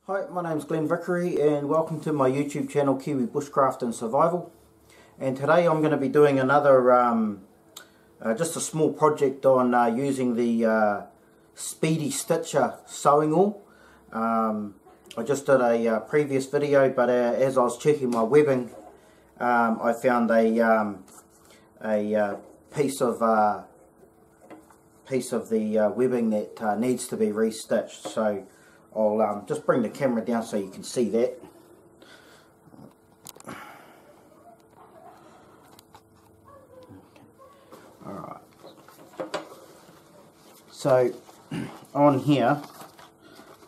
Hi, my name's Glenn Vickery and welcome to my YouTube channel Kiwi Bushcraft and Survival. And today I'm going to be doing another, just a small project on using the Speedy Stitcher sewing wool. I just did a previous video, but as I was checking my webbing, I found a piece of the webbing that needs to be restitched. So I'll just bring the camera down so you can see that. Alright. So on here,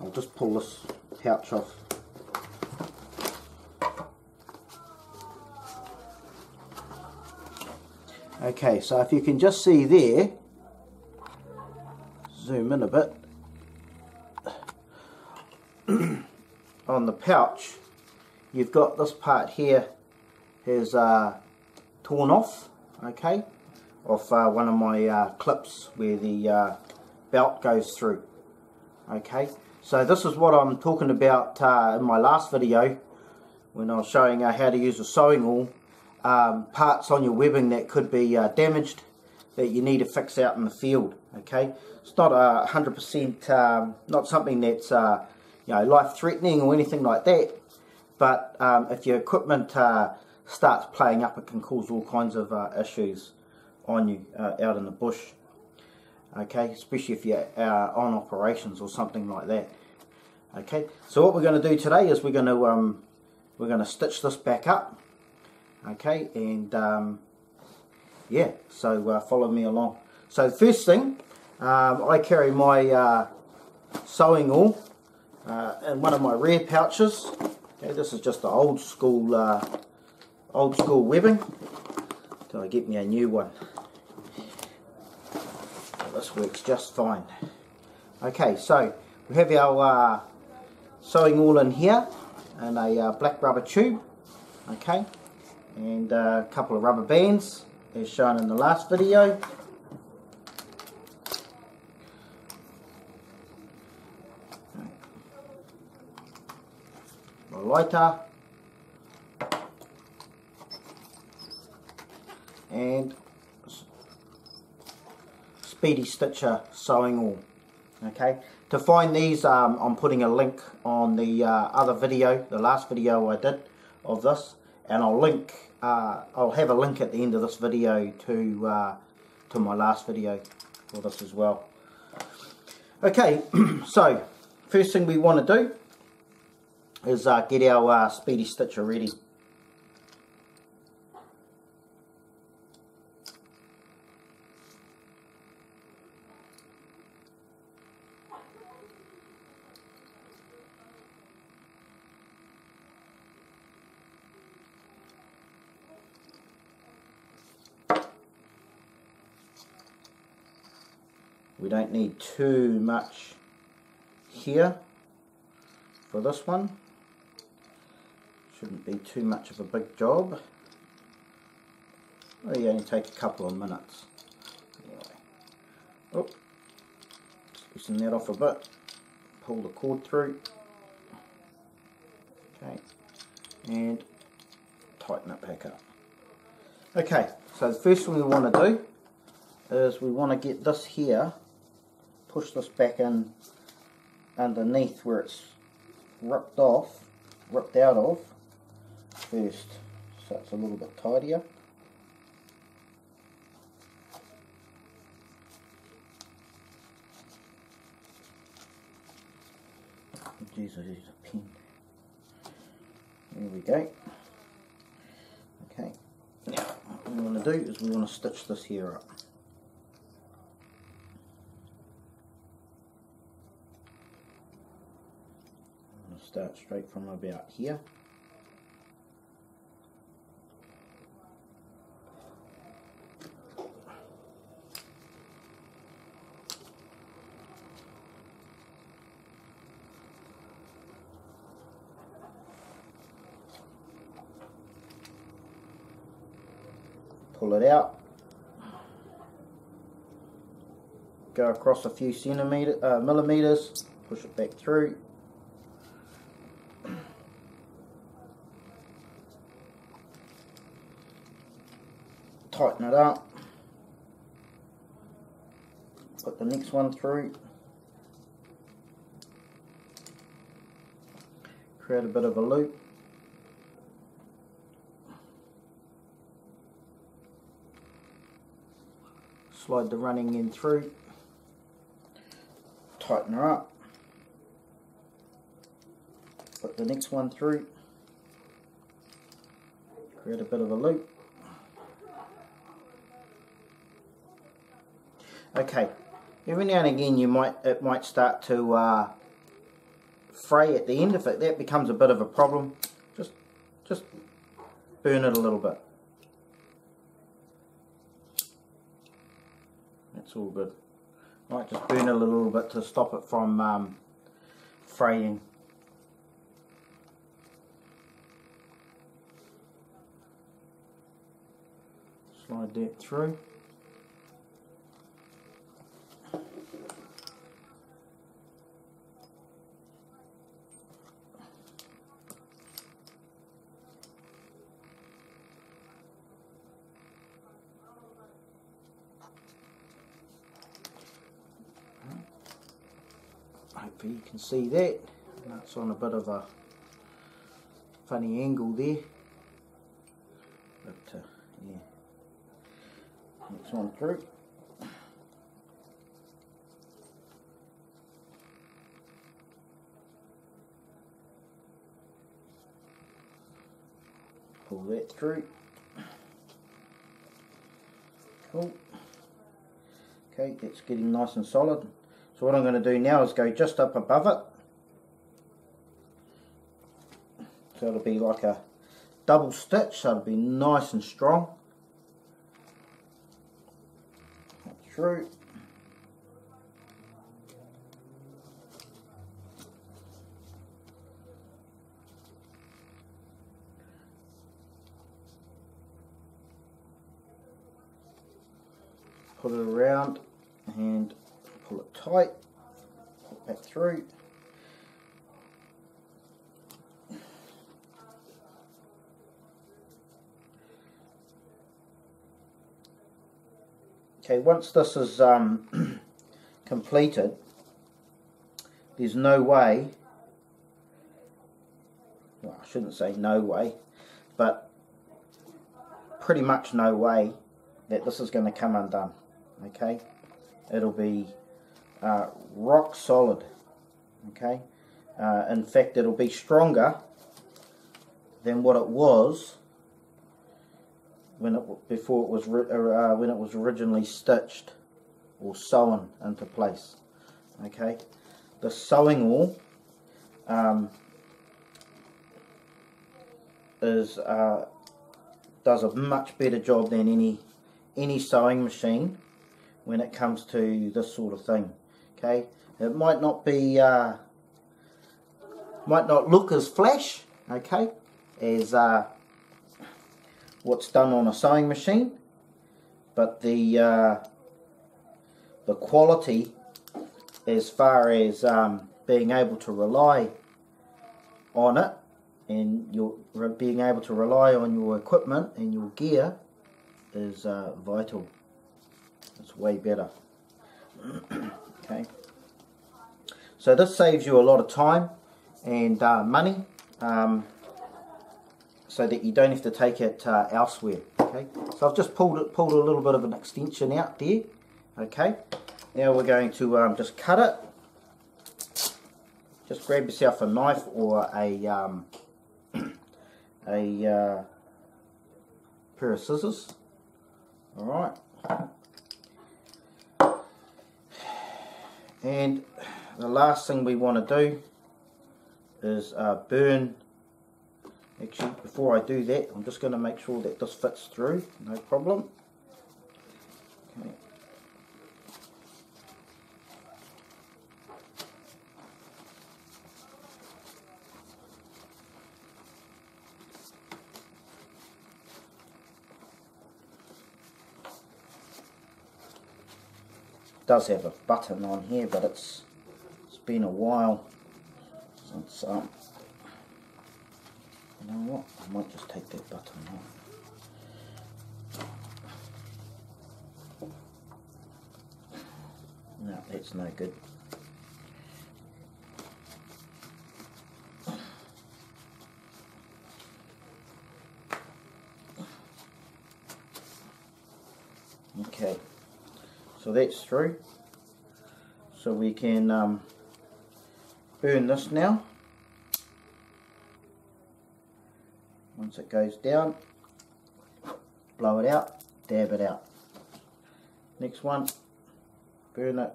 I'll just pull this pouch off. Okay, so if you can just see there, zoom in a bit. On the pouch, you've got this part here has torn off, okay, off one of my clips where the belt goes through. Okay, so this is what I'm talking about in my last video when I was showing how to use a sewing wool. Parts on your webbing that could be damaged that you need to fix out in the field. Okay, it's not 100% not something that's life-threatening or anything like that, but if your equipment starts playing up, it can cause all kinds of issues on you out in the bush. Okay, especially if you're on operations or something like that. Okay, so what we're going to do today is we're going to stitch this back up. Okay, and yeah, so follow me along. So the first thing, I carry my sewing wool in one of my rear pouches. Okay, this is just the old school webbing. Till I get me a new one. So this works just fine. Okay, so we have our sewing wool in here and a black rubber tube. Okay, and a couple of rubber bands as shown in the last video. A lighter and Speedy Stitcher sewing wool. Okay, to find these I'm putting a link on the other video, the last video I did of this, and I'll have a link at the end of this video to my last video for this as well. Okay, so first thing we want to do is get our Speedy Stitcher ready. We don't need too much here for this one. Shouldn't be too much of a big job. Well, you only take a couple of minutes. Anyway. Oh, loosen that off a bit. Pull the cord through. Okay, and tighten it back up. Okay, so the first thing we want to do is we want to get this here, push this back in underneath where it's ripped out of first, so it's a little bit tidier. Jeez, I used a pen. There we go. Okay, now what we want to do is we want to stitch this here up. I'm going to start straight from about here. Pull it out, go across a few millimeters, push it back through, tighten it up, put the next one through, create a bit of a loop, slide the running end through, tighten her up, put the next one through, create a bit of a loop. Okay, every now and again it might start to fray at the end. If that becomes a bit of a problem, just burn it a little bit. That's all good. Right, just burn it a little bit to stop it from fraying. Slide that through. Hopefully you can see that. That's on a bit of a funny angle there. But yeah. Next one through. Pull that through. Cool. Okay, it's getting nice and solid. So what I'm going to do now is go just up above it. So it'll be like a double stitch, so it'll be nice and strong. Through. Put it around and pull it tight, pull it back through. Okay, once this is completed, there's no way, well, I shouldn't say no way, but pretty much no way that this is going to come undone. Okay, it'll be rock solid. Okay, in fact, it'll be stronger than what it was when it was originally stitched or sewn into place. Okay, the sewing oil does a much better job than any sewing machine when it comes to this sort of thing. Okay, it might not be might not look as flash, okay, as what's done on a sewing machine, but the quality, as far as being able to rely on it, and being able to rely on your equipment and your gear, is vital. It's way better. Okay, so this saves you a lot of time and money, so that you don't have to take it elsewhere. Okay, so I've just pulled a little bit of an extension out there. Okay, now we're going to just cut it. Just grab yourself a knife or a pair of scissors. All right, and the last thing we want to do is burn. Actually, before I do that, I'm just going to make sure that this fits through, no problem. Okay. It does have a button on here, but it's been a while since you know what, I might just take that button off. No, that's no good. Okay, so that's through. So we can burn this now. Once it goes down, blow it out, dab it out. Next one, burn it,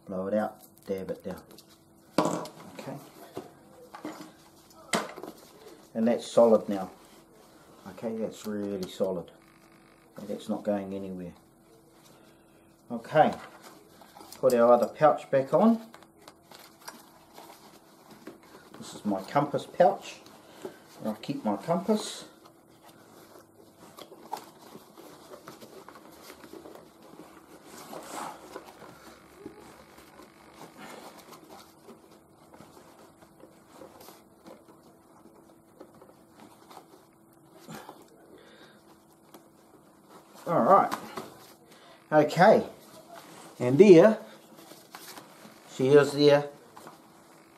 blow it out, dab it down. Okay, and that's solid now. Okay, that's really solid. That's not going anywhere. Okay, put our other pouch back on. This is my compass pouch. I'll keep my compass. Alright, okay, and there, she is there,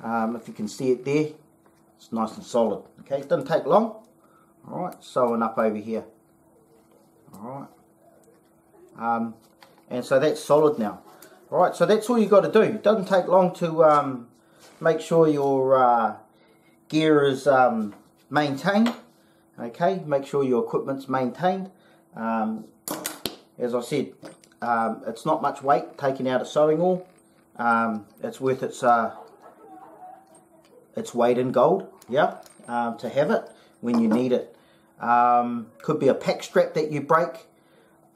if you can see it there, it's nice and solid. Okay, it doesn't take long. Alright, sewing up over here. Alright, and so that's solid now. Alright, so that's all you got to do. It doesn't take long to make sure your gear is maintained. Okay, make sure your equipment's maintained. As I said, it's not much weight taking out a sewing oil. It's worth its weight in gold, yeah, to have it when you need it. Could be a pack strap that you break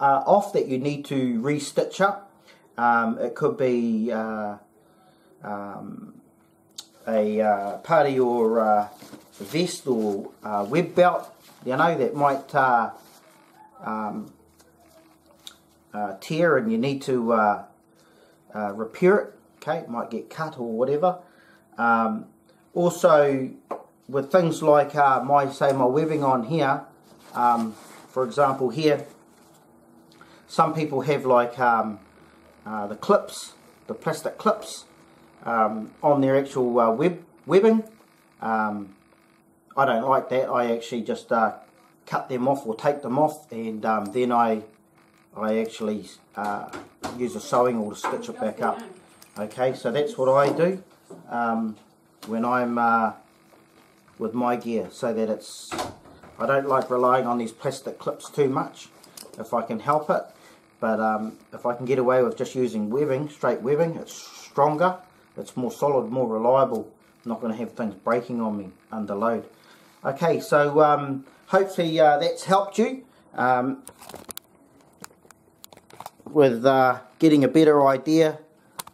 off that you need to re-stitch up. It could be a part of your vest or web belt, you know, that might tear and you need to repair it. Okay, it might get cut or whatever. Also, with things like my webbing on here, for example here, some people have like the clips, the plastic clips on their actual webbing. I don't like that. I actually just cut them off or take them off, and then I actually use a sewing oil to stitch it back up. Okay, so that's what I do when I'm with my gear, so that I don't like relying on these plastic clips too much if I can help it. But if I can get away with just using webbing, straight webbing, it's stronger, it's more solid, more reliable. I'm not going to have things breaking on me under load. Okay, so hopefully that's helped you with getting a better idea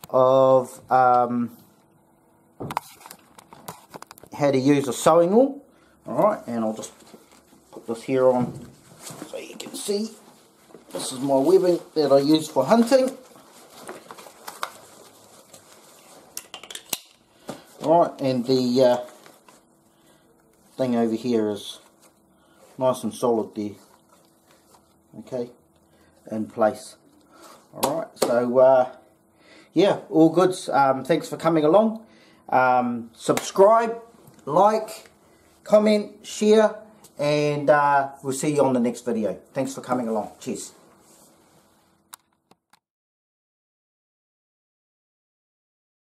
of how to use a sewing oil. Alright, and I'll just put this here on so you can see. This is my webbing that I use for hunting. Alright, and the thing over here is nice and solid there. Okay, in place. Alright, so yeah, all goods. Thanks for coming along. Subscribe, like, comment, share, and we'll see you on the next video. Thanks for coming along. Cheers.